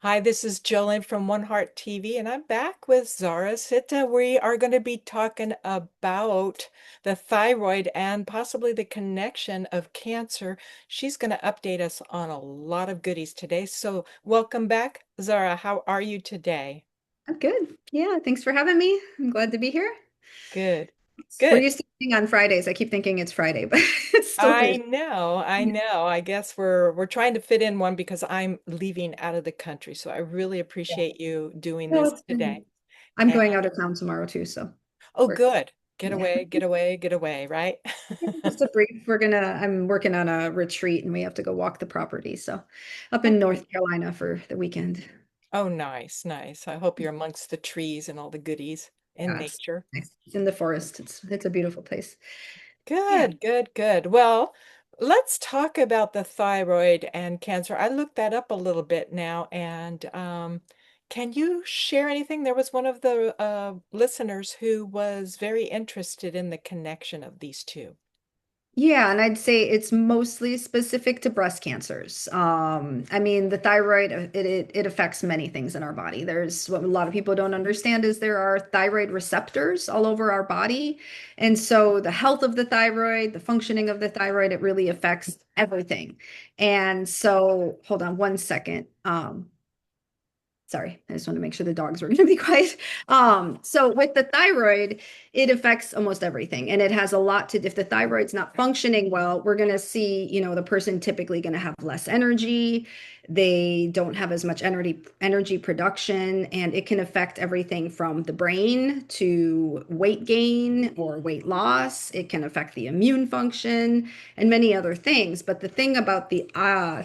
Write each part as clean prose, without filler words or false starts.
Hi, this is Jolene from One Heart TV, and I'm back with Zahrah Sita. We are going to be talking about the thyroid and possibly the connection of cancer. She's going to update us on a lot of goodies today. So, welcome back, Zahrah. How are you today? I'm good. Yeah, thanks for having me. I'm glad to be here. Good. We're Good. used to meeting on Fridays. I keep thinking it's Friday, but it's still I Thursday. know, I Yeah. know. I guess we're trying to fit in one because I'm leaving out of the country. So I really appreciate you doing No, this it's today. I'm going out of town tomorrow too, so Oh, we're good. Get yeah. away, get away, get away, right? Just a brief. I'm working on a retreat and we have to go walk the property. So up in Okay. North Carolina for the weekend. Oh, nice, nice. I hope you're amongst the trees and all the goodies in Yeah, nature. it's in the forest. It's a beautiful place. Yeah. Good, good, good. Well, let's talk about the thyroid and cancer. I looked that up a little bit now, and can you share anything? There was one of the listeners who was very interested in the connection of these two. Yeah, and I'd say it's mostly specific to breast cancers. I mean, the thyroid, it affects many things in our body. There's what a lot of people don't understand is there are thyroid receptors all over our body. And so the health of the thyroid, the functioning of the thyroid, it really affects everything. And so, hold on one second. Sorry, I just want to make sure the dogs were going to be quiet. So with the thyroid, it affects almost everything, and it has a lot to. If the thyroid's not functioning well, we're going to see, the person typically going to have less energy. They don't have as much energy production, and it can affect everything from the brain to weight gain or weight loss. It can affect the immune function and many other things. But the thing about the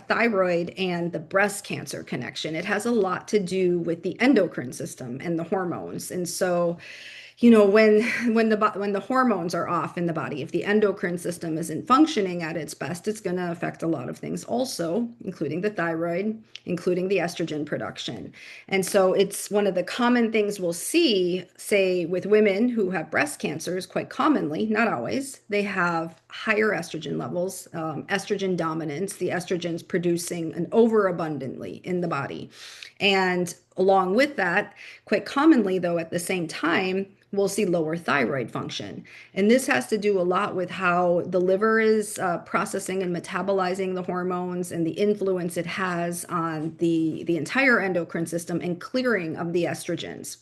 thyroid and the breast cancer connection, it has a lot to do with the endocrine system and the hormones. And so, when the hormones are off in the body, if the endocrine system isn't functioning at its best, it's going to affect a lot of things also, including the thyroid, including the estrogen production. And so it's one of the common things we'll see, say, with women who have breast cancers, quite commonly, not always, they have higher estrogen levels, estrogen dominance, the estrogens producing an overabundantly in the body. And along with that, quite commonly, though, at the same time, we'll see lower thyroid function. And this has to do a lot with how the liver is processing and metabolizing the hormones and the influence it has on the entire endocrine system and clearing of the estrogens.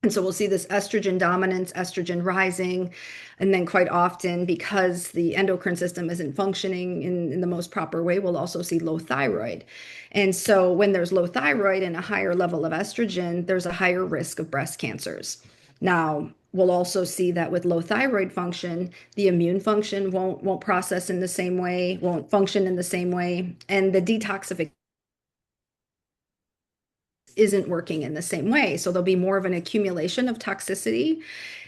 And so we'll see this estrogen dominance, estrogen rising, and then quite often, because the endocrine system isn't functioning in the most proper way, we'll also see low thyroid. And so when there's low thyroid and a higher level of estrogen, there's a higher risk of breast cancers. Now, we'll also see that with low thyroid function, the immune function won't process in the same way, won't function in the same way, and the detoxification isn't working in the same way. So there'll be more of an accumulation of toxicity,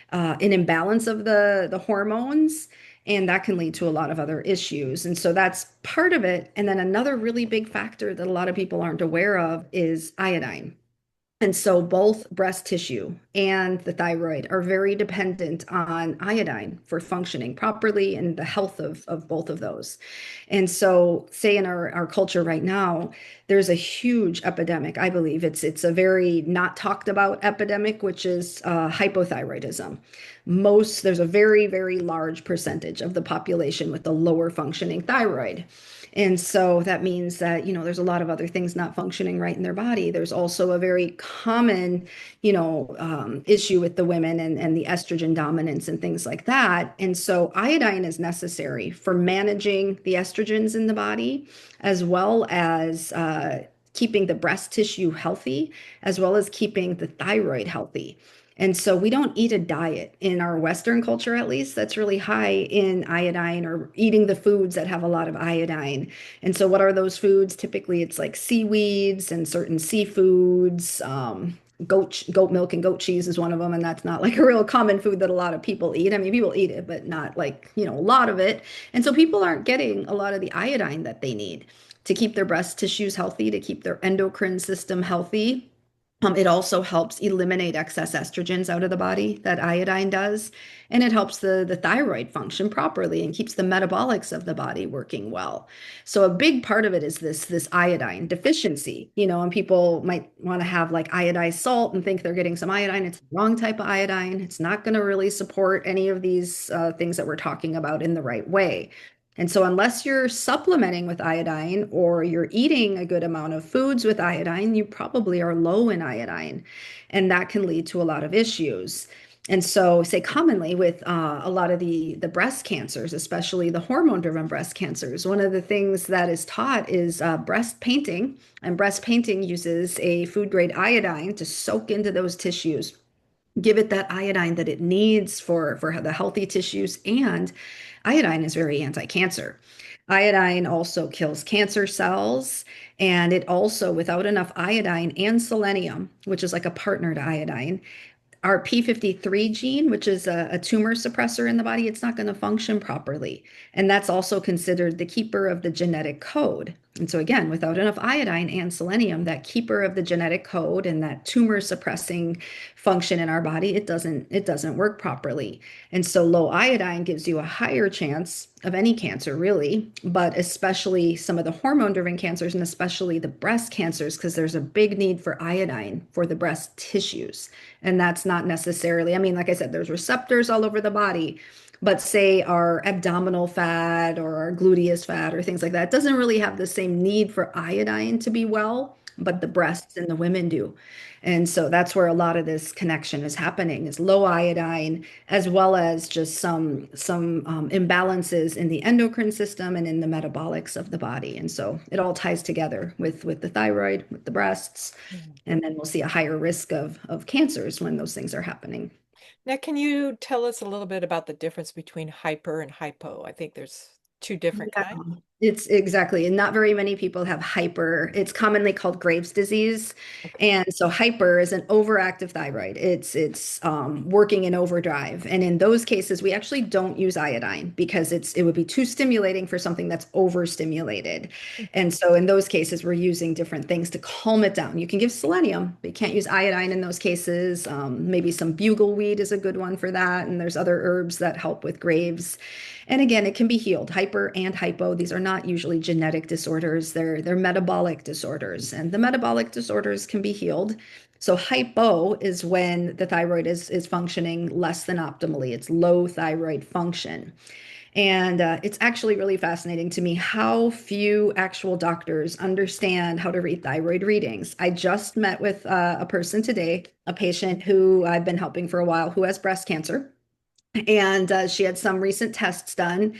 an imbalance of the hormones, and that can lead to a lot of other issues. And so that's part of it. And then another really big factor that a lot of people aren't aware of is iodine. And so both breast tissue and the thyroid are very dependent on iodine for functioning properly and the health of both of those. And so, say in our culture right now, there's a huge epidemic. I believe it's a very not talked about epidemic, which is hypothyroidism. There's a very, very large percentage of the population with the lower functioning thyroid. And so that means that, there's a lot of other things not functioning right in their body. There's also a very common, issue with the women and the estrogen dominance and things like that. And so iodine is necessary for managing the estrogens in the body, as well as keeping the breast tissue healthy, as well as keeping the thyroid healthy. And so we don't eat a diet in our Western culture, at least, that's really high in iodine or eating the foods that have a lot of iodine. And so, what are those foods? Typically, it's like seaweeds and certain seafoods. Goat milk and goat cheese is one of them, and that's not like a real common food that a lot of people eat. I mean, people eat it, but not like, a lot of it. And so people aren't getting a lot of the iodine that they need to keep their breast tissues healthy, to keep their endocrine system healthy. It also helps eliminate excess estrogens out of the body that iodine does. And it helps the thyroid function properly and keeps the metabolics of the body working well. So a big part of it is this iodine deficiency, and people might want to have like iodized salt and think they're getting some iodine. It's the wrong type of iodine. It's not going to really support any of these things that we're talking about in the right way. And so, unless you're supplementing with iodine or you're eating a good amount of foods with iodine, you probably are low in iodine. And that can lead to a lot of issues. And so, say commonly with a lot of the breast cancers, especially the hormone-driven breast cancers, one of the things that is taught is breast painting. And breast painting uses a food-grade iodine to soak into those tissues, give it that iodine that it needs for the healthy tissues. And iodine is very anti-cancer. Iodine also kills cancer cells, and it also, without enough iodine and selenium, which is like a partner to iodine, our P53 gene, which is a tumor suppressor in the body, it's not going to function properly. And that's also considered the keeper of the genetic code. And so, again, without enough iodine and selenium, that keeper of the genetic code and that tumor suppressing function in our body, it doesn't work properly. And so, low iodine gives you a higher chance of any cancer, really, but especially some of the hormone driven cancers and especially the breast cancers, because there's a big need for iodine for the breast tissues. And that's not necessarily, I mean, like I said, there's receptors all over the body, but say our abdominal fat or our gluteus fat or things like that doesn't really have the same need for iodine to be well, but the breasts and the women do. And so that's where a lot of this connection is happening is low iodine, as well as just some imbalances in the endocrine system and in the metabolics of the body. And so it all ties together with the thyroid, with the breasts, Mhm. and then we'll see a higher risk of cancers when those things are happening. Now, can you tell us a little bit about the difference between hyper and hypo? I think there's two different Yeah, kinds. it's exactly. And not very many people have hyper. It's commonly called Graves' disease. Okay. And so hyper is an overactive thyroid. It's working in overdrive. And in those cases, we actually don't use iodine because it would be too stimulating for something that's overstimulated. And so in those cases, we're using different things to calm it down. You can give selenium, but you can't use iodine in those cases. Maybe some bugleweed is a good one for that. And there's other herbs that help with Graves'. And again, it can be healed. Hyper and hypo, these are not usually genetic disorders. They're metabolic disorders, and the metabolic disorders can be healed. So hypo is when the thyroid is functioning less than optimally. It's low thyroid function. And it's actually really fascinating to me how few actual doctors understand how to read thyroid readings. I just met with a person today, a patient who I've been helping for a while, who has breast cancer. And she had some recent tests done,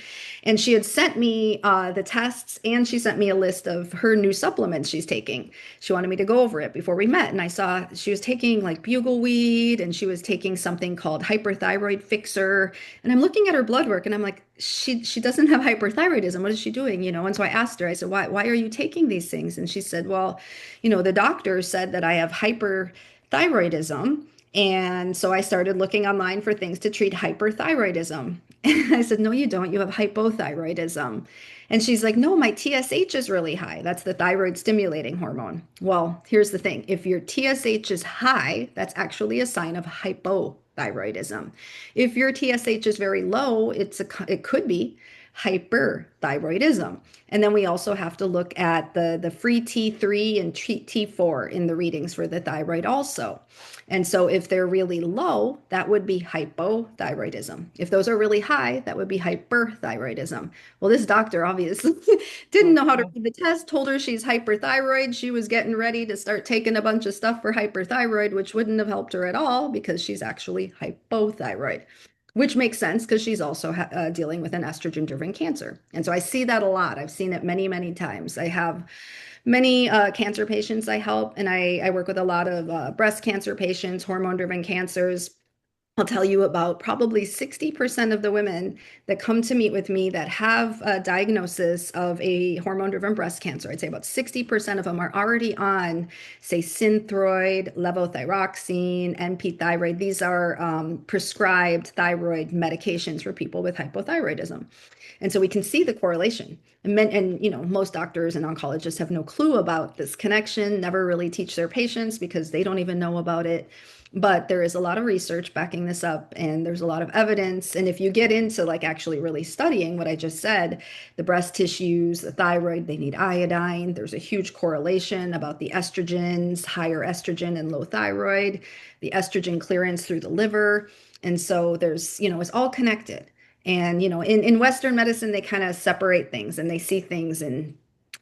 and she had sent me the tests, and she sent me a list of her new supplements she's taking. She wanted me to go over it before we met, and I saw she was taking like bugleweed, and she was taking something called hyperthyroid fixer. And I'm looking at her blood work, and I'm like, she doesn't have hyperthyroidism. What is she doing? And so I asked her, I said, why are you taking these things? And she said, well, the doctor said that I have hyperthyroidism. And so I started looking online for things to treat hyperthyroidism. And I said, no, you don't. You have hypothyroidism. And she's like, no, my TSH is really high. That's the thyroid stimulating hormone. Well, here's the thing. If your TSH is high, that's actually a sign of hypothyroidism. If your TSH is very low, it could be hyperthyroidism. And then we also have to look at the free T3 and T4 in the readings for the thyroid also. And so if they're really low, that would be hypothyroidism. If those are really high, that would be hyperthyroidism. Well, this doctor obviously didn't know how to Okay. read the test, told her she's hyperthyroid. She was getting ready to start taking a bunch of stuff for hyperthyroid, which wouldn't have helped her at all because she's actually hypothyroid, which makes sense because she's also dealing with an estrogen-driven cancer. And so I see that a lot. I've seen it many, many times. I have many cancer patients I help, and I work with a lot of breast cancer patients, hormone-driven cancers. I'll tell you about probably 60% of the women that come to meet with me that have a diagnosis of a hormone-driven breast cancer. I'd say about 60% of them are already on, say, Synthroid, levothyroxine, NP thyroid. These are prescribed thyroid medications for people with hypothyroidism. And so we can see the correlation. and most doctors and oncologists have no clue about this connection, never really teach their patients because they don't even know about it. But there is a lot of research backing this up, and there's a lot of evidence. And if you get into like actually really studying what I just said, the breast tissues, the thyroid, they need iodine. There's a huge correlation about the estrogens, higher estrogen and low thyroid, the estrogen clearance through the liver. And so it's all connected. And, in Western medicine, they kind of separate things and they see things in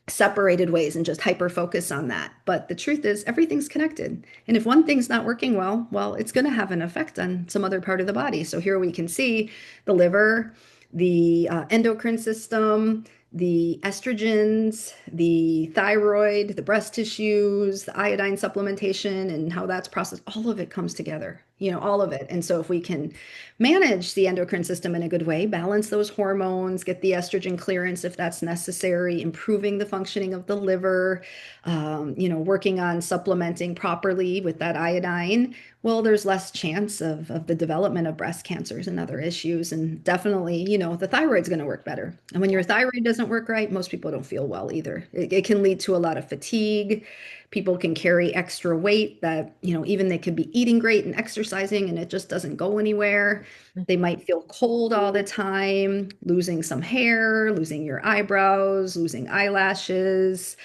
separated ways and just hyper focus on that. But the truth is, everything's connected. And if one thing's not working well, it's going to have an effect on some other part of the body. So here we can see the liver, the endocrine system, the estrogens, the thyroid, the breast tissues, the iodine supplementation, and how that's processed. All of it comes together, all of it. And so if we can manage the endocrine system in a good way, balance those hormones, get the estrogen clearance if that's necessary, improving the functioning of the liver, working on supplementing properly with that iodine, well, there's less chance of the development of breast cancers and other issues. And definitely, the thyroid's going to work better. And when your thyroid doesn't work right, most people don't feel well either. It can lead to a lot of fatigue. People can carry extra weight that, even they could be eating great and exercising and it just doesn't go anywhere. They might feel cold all the time, losing some hair, losing your eyebrows, losing eyelashes,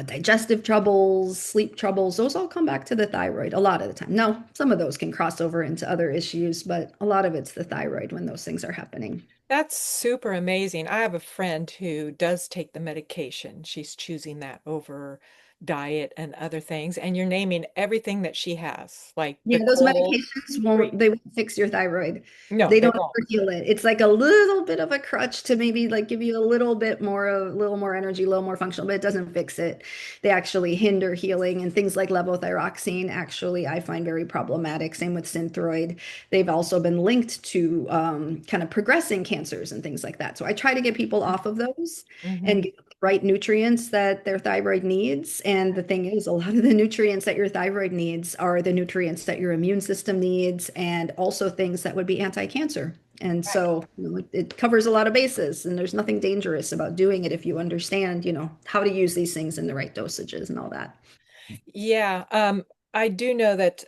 digestive troubles, sleep troubles. Those all come back to the thyroid a lot of the time. Now, some of those can cross over into other issues, but a lot of it's the thyroid when those things are happening. That's super amazing. I have a friend who does take the medication. She's choosing that over diet and other things. And you're naming everything that she has, like the Yeah, those cold. medications won't fix your thyroid. No, They they don't won't. ever heal it. It's like a little bit of a crutch to maybe like give you a little more energy, a little more functional, but it doesn't fix it. They actually hinder healing, and things like levothyroxine actually I find very problematic. Same with Synthroid. They've also been linked to kind of progressing cancers and things like that. So I try to get people off of those Hmm. and get the right nutrients that their thyroid needs. And the thing is, a lot of the nutrients that your thyroid needs are the nutrients that your immune system needs, and also things that would be anti-cancer. And Right. so, it covers a lot of bases, and there's nothing dangerous about doing it if you understand, how to use these things in the right dosages and all that. Yeah, I do know that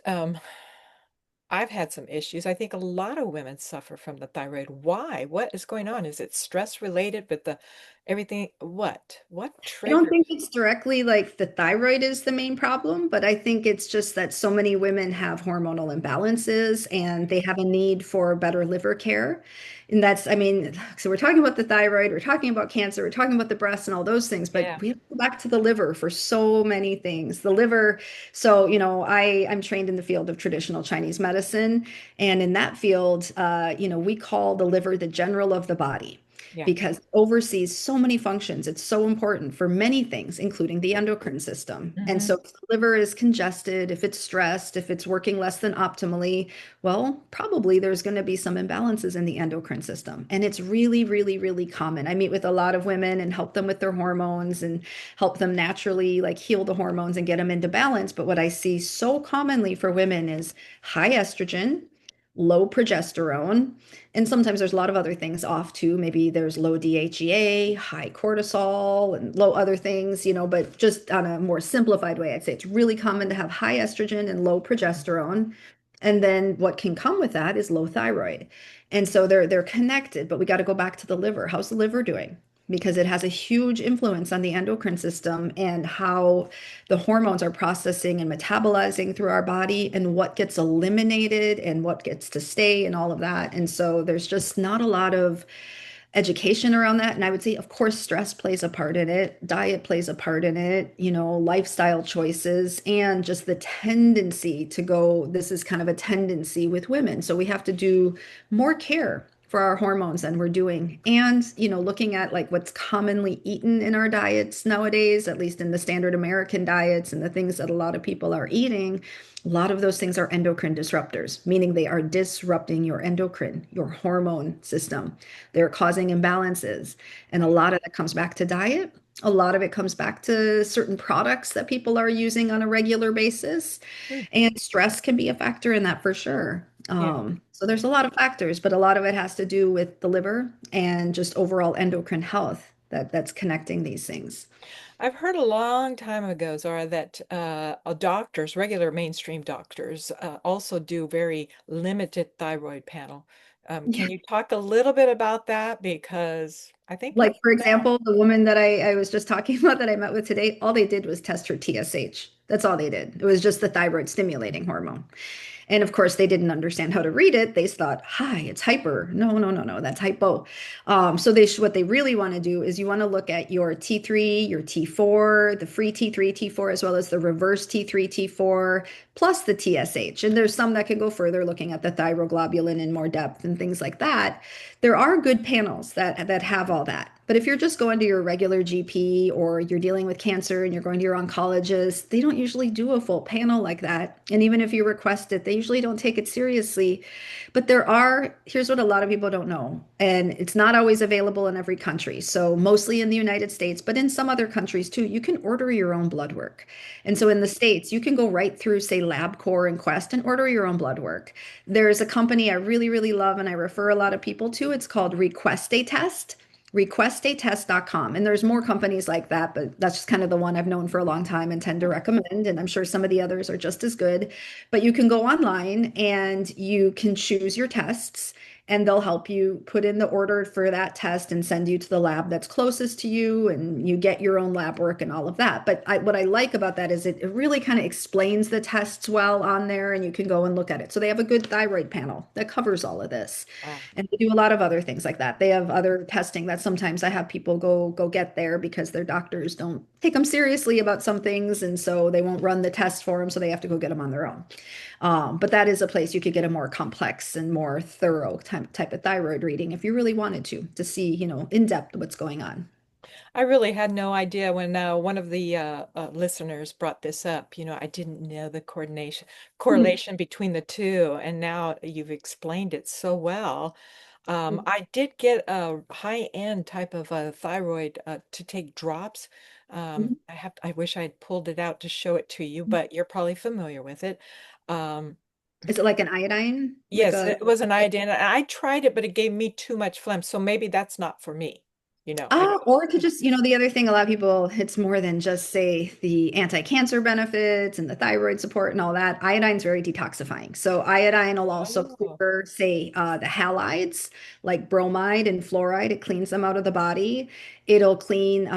I've had some issues. I think a lot of women suffer from the thyroid. Why? What is going on? Is it stress related with the everything? What? What I don't triggers? think it's directly like the thyroid is the main problem, but I think it's just that so many women have hormonal imbalances and they have a need for better liver care. And that's, I mean, so we're talking about the thyroid, we're talking about cancer, we're talking about the breast and all those things, but Yeah. we have to go back to the liver for so many things. The liver, so, I'm trained in the field of traditional Chinese medicine, and in that field, we call the liver the general of the body Yeah. because it oversees so many functions. It's so important for many things, including the endocrine system. And Hmm. so if the liver is congested, if it's stressed, if it's working less than optimally, well, probably there's going to be some imbalances in the endocrine system. And it's really, really, really common. I meet with a lot of women and help them with their hormones and help them naturally like heal the hormones and get them into balance. But what I see so commonly for women is high estrogen, low progesterone, and sometimes there's a lot of other things off too. Maybe there's low DHEA, high cortisol, and low other things, but just on a more simplified way, I'd say it's really common to have high estrogen and low progesterone. And then what can come with that is low thyroid. And so they're connected, but we got to go back to the liver. How's the liver doing? Because it has a huge influence on the endocrine system and how the hormones are processing and metabolizing through our body and what gets eliminated and what gets to stay and all of that. And so there's just not a lot of education around that. And I would say, of course, stress plays a part in it, diet plays a part in it, lifestyle choices, and just the tendency to go, this is kind of a tendency with women. So we have to do more care for our hormones than we're doing. And, looking at like what's commonly eaten in our diets nowadays, at least in the standard American diets and the things that a lot of people are eating, a lot of those things are endocrine disruptors, meaning they are disrupting your endocrine, your hormone system. They're causing imbalances. And a lot of that comes back to diet. A lot of it comes back to certain products that people are using on a regular basis. Mm. And stress can be a factor in that for sure. Yeah. So there's a lot of factors, but a lot of it has to do with the liver and just overall endocrine health. that's connecting these things. I've heard a long time ago, Zara, that doctors, regular mainstream doctors, also do very limited thyroid panel. Can you talk a little bit about that? Because I think Like, people for know. example, the woman that I was just talking about that I met with today, all they did was test her TSH. That's all they did. It was just the thyroid stimulating hormone. And of course, they didn't understand how to read it. They thought, "Hi, it's hyper." No, no, no, no, that's hypo. So what they really want to do is you want to look at your T3, your T4, the free T3, T4, as well as the reverse T3, T4, plus the TSH. And there's some that can go further, looking at the thyroglobulin in more depth and things like that. There are good panels that have all that. But if you're just going to your regular GP or you're dealing with cancer and you're going to your oncologist, they don't usually do a full panel like that. And even if you request it, they usually don't take it seriously. But here's what a lot of people don't know, and it's not always available in every country. So mostly in the United States, but in some other countries too, you can order your own blood work. And so in the States, you can go right through, say, LabCorp and Quest and order your own blood work. There's a company I really, really love and I refer a lot of people to. It's called Request a Test, requestatest.com. And there's more companies like that, but that's just kind of the one I've known for a long time and tend to recommend. And I'm sure some of the others are just as good. But you can go online and you can choose your tests, and they'll help you put in the order for that test and send you to the lab that's closest to you, and you get your own lab work and all of that. But what I like about that is it really kind of explains the tests well on there, and you can go and look at it. So they have a good thyroid panel that covers all of this. Wow. And they do a lot of other things like that. They have other testing that sometimes I have people go get there because their doctors don't take them seriously about some things, and so they won't run the test for them, so they have to go get them on their own. But that is a place you could get a more complex and more thorough type of thyroid reading if you really wanted to see, in depth what's going on. I really had no idea when one of the listeners brought this up. I didn't know the Mhm. correlation between the two, and now you've explained it so well. I did get a high-end type of thyroid to take drops. I wish I had pulled it out to show it to you, but you're probably familiar with it. Um, Is it like an iodine? Like yes, a it was an iodine. I tried it, but it gave me too much phlegm, so maybe that's not for me. I don't Or it could just, the other thing, a lot of people, it's more than just say the anti-cancer benefits and the thyroid support and all that. Iodine's very detoxifying. So iodine will also know. clear, say, the halides like bromide and fluoride. It cleans them out of the body. It'll clean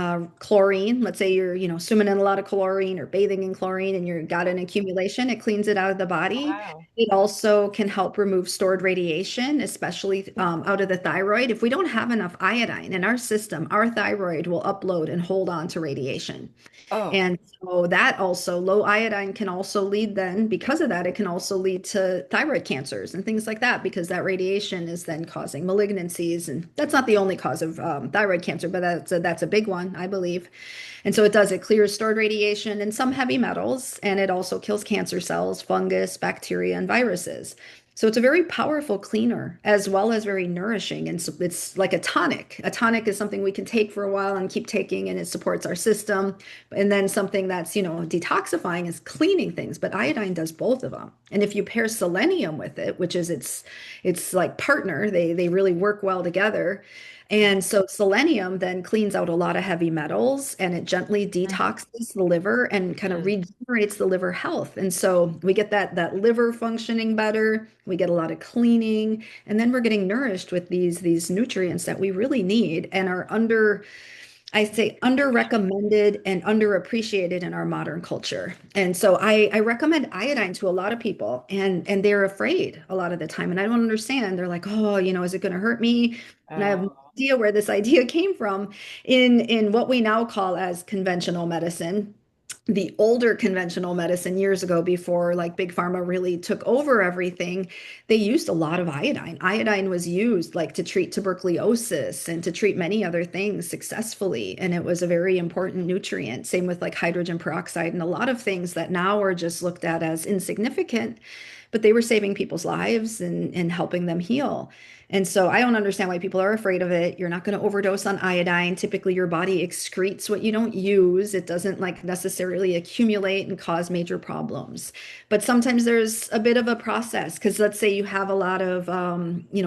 chlorine. Let's say you're, swimming in a lot of chlorine or bathing in chlorine and you've got an accumulation. It cleans it out of the body. Wow. It also can help remove stored radiation, especially out of the thyroid. If we don't have enough iodine in our system, our thyroid will upload and hold on to radiation. Oh, And so that also, low iodine can also lead then, because of that, it can also lead to thyroid cancers and things like that, because that radiation is then causing malignancies. And that's not the only cause of thyroid cancer, but that's a big one, I believe. And so it clears stored radiation and some heavy metals, and it also kills cancer cells, fungus, bacteria, and viruses. So it's a very powerful cleaner as well as very nourishing. And so it's like a tonic. A tonic is something we can take for a while and keep taking, and it supports our system. And then something that's, detoxifying is cleaning things, but iodine does both of them. And if you pair selenium with it, which is its like partner, they really work well together. And so selenium then cleans out a lot of heavy metals, and it gently detoxes the liver and kind of mm. regenerates the liver health. And so we get that liver functioning better. We get a lot of cleaning, and then we're getting nourished with these nutrients that we really need and are I say under recommended and underappreciated in our modern culture. And so I recommend iodine to a lot of people, and they're afraid a lot of the time. And I don't understand. They're like, oh, is it going to hurt me? And I have no Oh, idea where this idea came from in what we now call as conventional medicine. The older conventional medicine years ago, before like big pharma really took over everything, they used a lot of iodine. Iodine was used like to treat tuberculosis and to treat many other things successfully, and it was a very important nutrient. Same with like hydrogen peroxide and a lot of things that now are just looked at as insignificant. but they were saving people's lives and helping them heal. And so I don't understand why people are afraid of it. You're not going to overdose on iodine. Typically, your body excretes what you don't use. It doesn't like necessarily accumulate and cause major problems. But sometimes there's a bit of a process because let's say you have a lot of,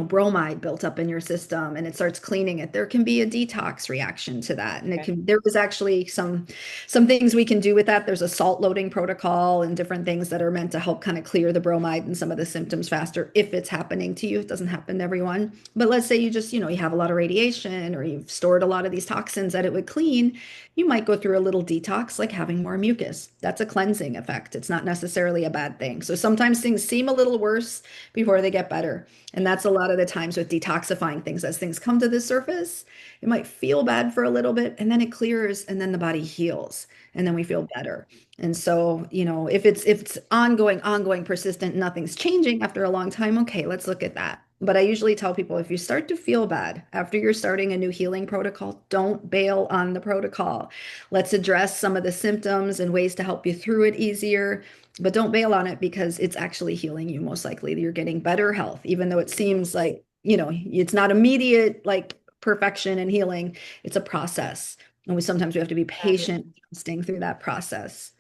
bromide built up in your system and it starts cleaning it. There can be a detox reaction to that. And Okay. there is actually some things we can do with that. There's a salt loading protocol and different things that are meant to help kind of clear the bromide and some of the symptoms faster if it's happening to you. It doesn't happen to everyone. But let's say you just, you have a lot of radiation or you've stored a lot of these toxins that it would clean, you might go through a little detox like having more mucus. That's a cleansing effect. It's not necessarily a bad thing. So sometimes things seem a little worse before they get better. And that's a lot of the times with detoxifying things. As things come to the surface, it might feel bad for a little bit and then it clears and then the body heals and then we feel better. And so, if it's ongoing, persistent, nothing's changing after a long time, okay, let's look at that. But I usually tell people if you start to feel bad after you're starting a new healing protocol, don't bail on the protocol. Let's address some of the symptoms and ways to help you through it easier, but don't bail on it because it's actually healing you most likely. You're getting better health, even though it seems like, it's not immediate like perfection and healing. It's a process. And sometimes we have to be patient, Fabulous. staying through that process.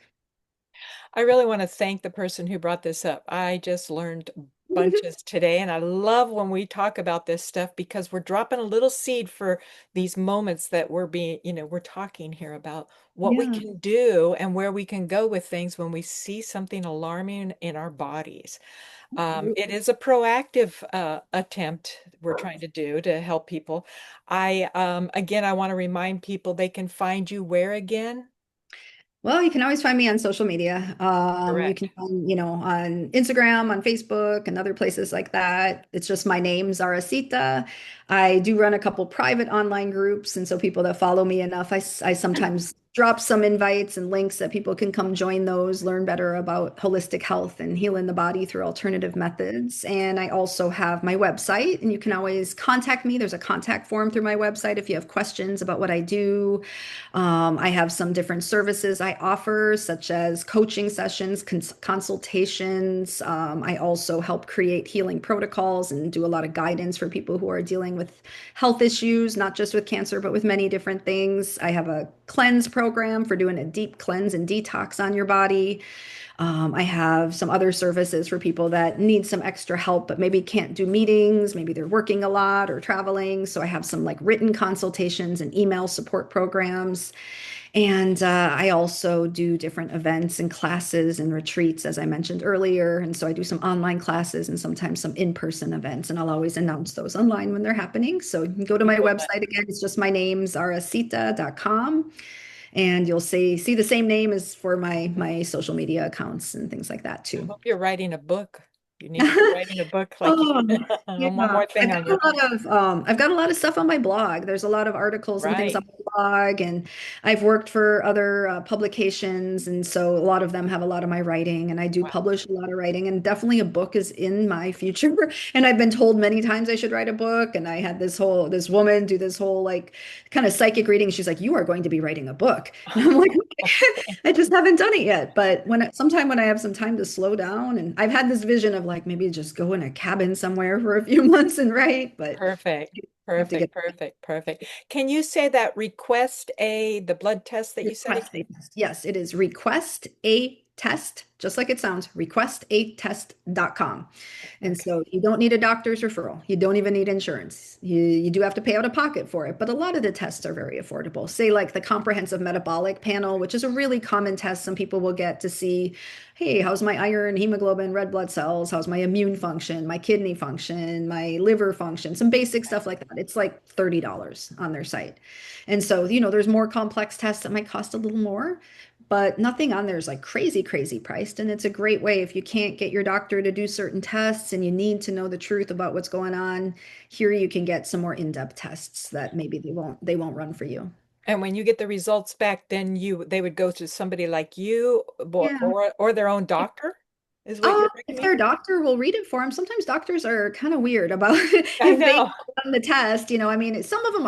I really want to thank the person who brought this up. I just learned bunches today, and I love when we talk about this stuff because we're dropping a little seed for these moments that we're talking here about what we Yeah. can do and where we can go with things when we see something alarming in our bodies. It is a proactive attempt we're trying to do to help people. Again, I want to remind people they can find you where again? Well, you can always find me on social media. You Correct. can find, on Instagram, on Facebook, and other places like that. It's just my name, Zahrah Sita. I do run a couple private online groups, and so people that follow me enough, I sometimes drop some invites and links that people can come join those, learn better about holistic health and healing the body through alternative methods. And I also have my website, and you can always contact me. There's a contact form through my website if you have questions about what I do. I have some different services I offer, such as coaching sessions, consultations. I also help create healing protocols and do a lot of guidance for people who are dealing with health issues, not just with cancer, but with many different things. I have a cleanse program for doing a deep cleanse and detox on your body. I have some other services for people that need some extra help, but maybe can't do meetings. Maybe they're working a lot or traveling. So I have some like written consultations and email support programs. And I also do different events and classes and retreats, as I mentioned earlier. And so I do some online classes and sometimes some in-person events, and I'll always announce those online when they're happening. So you can go to my Excellent. website again. It's just my name, zahrahsita.com, and you'll see the same name as for my social media accounts and things like that I too. hope you're writing a book. You need to be writing a book like you. Oh, One yeah. more thing on your I've got a lot of stuff on my blog. There's a lot of articles and things on right. my blog, and I've worked for other publications, and so a lot of them have a lot of my writing, and I do Wow. publish a lot of writing, and definitely a book is in my future. And I've been told many times I should write a book, and I had this woman do this whole like kind of psychic reading. She's like, "You are going to be writing a book," and I'm like, I just haven't done it yet. But sometime when I have some time to slow down, and I've had this vision of like maybe just go in a cabin somewhere for a few months and write, but Perfect. I have to get Perfect. Can you say that the blood test that you said request again? a test. Yes, it is request a test, just like it sounds, requestatest.com. And Okay. so you don't need a doctor's referral. You don't even need insurance. You do have to pay out of pocket for it, but a lot of the tests are very affordable. Say like the comprehensive metabolic panel, which is a really common test some people will get to see, hey, how's my iron, hemoglobin, red blood cells? How's my immune function, my kidney function, my liver function, some basic stuff like that. It's like $30 on their site. And so, there's more complex tests that might cost a little more, but nothing on there is like crazy, crazy priced. And it's a great way if you can't get your doctor to do certain tests and you need to know the truth about what's going on, here you can get some more in-depth tests that maybe they won't run for you. And when you get the results back, then they would go to somebody like you Yeah. or their own doctor, is what you're If their recommending? doctor will read it for them, sometimes doctors are kind of weird about I if they know. run the test. I mean, some of them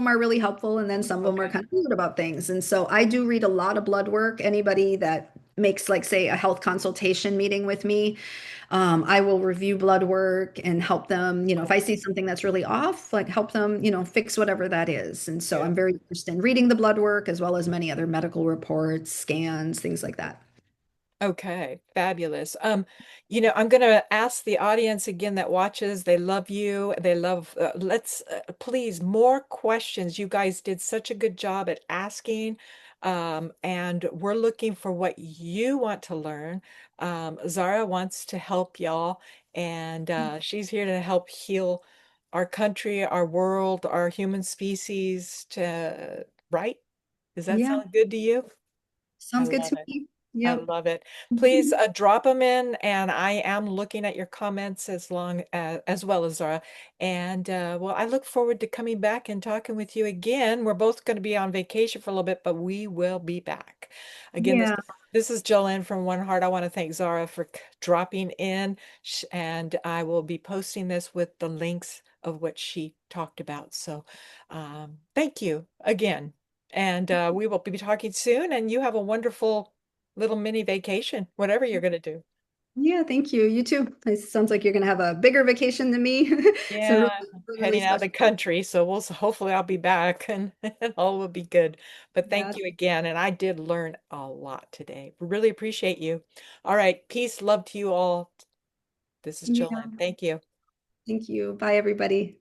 are really helpful, and then some of them are Okay. kind of weird about things. And so I do read a lot of blood work. Anybody that makes, like, say, a health consultation meeting with me, I will review blood work and help them, if I see something that's really off, like help them, fix whatever that is. And so Yeah. I'm very interested in reading the blood work as well as many other medical reports, scans, things like that. Okay, fabulous. I'm going to ask the audience again that watches, they love you. They love, let's please more questions. You guys did such a good job at asking. And we're looking for what you want to learn. Zara wants to help y'all, and she's here to help heal our country, our world, our human species right? Does that Yeah, sound good to you? I sounds good love to it. me. I Yep. love it. Please drop them in, and I am looking at your comments as well as Zara. And well, I look forward to coming back and talking with you again. We're both going to be on vacation for a little bit, but we will be back. Again, Yeah. this is Jolene from One Heart. I want to thank Zara for dropping in, and I will be posting this with the links of what she talked about. So, thank you again. And we will be talking soon, and you have a wonderful little mini vacation, whatever you're going to do. Yeah, thank you. You too. It sounds like you're going to have a bigger vacation than me. So Yeah, really, I'm really heading out of special. the country, so hopefully I'll be back and all will be good. But Yeah. thank you again, and I did learn a lot today. Really appreciate you. All right, peace, love to you all. This is Yeah. Jolene. Thank you. Thank you. Bye, everybody.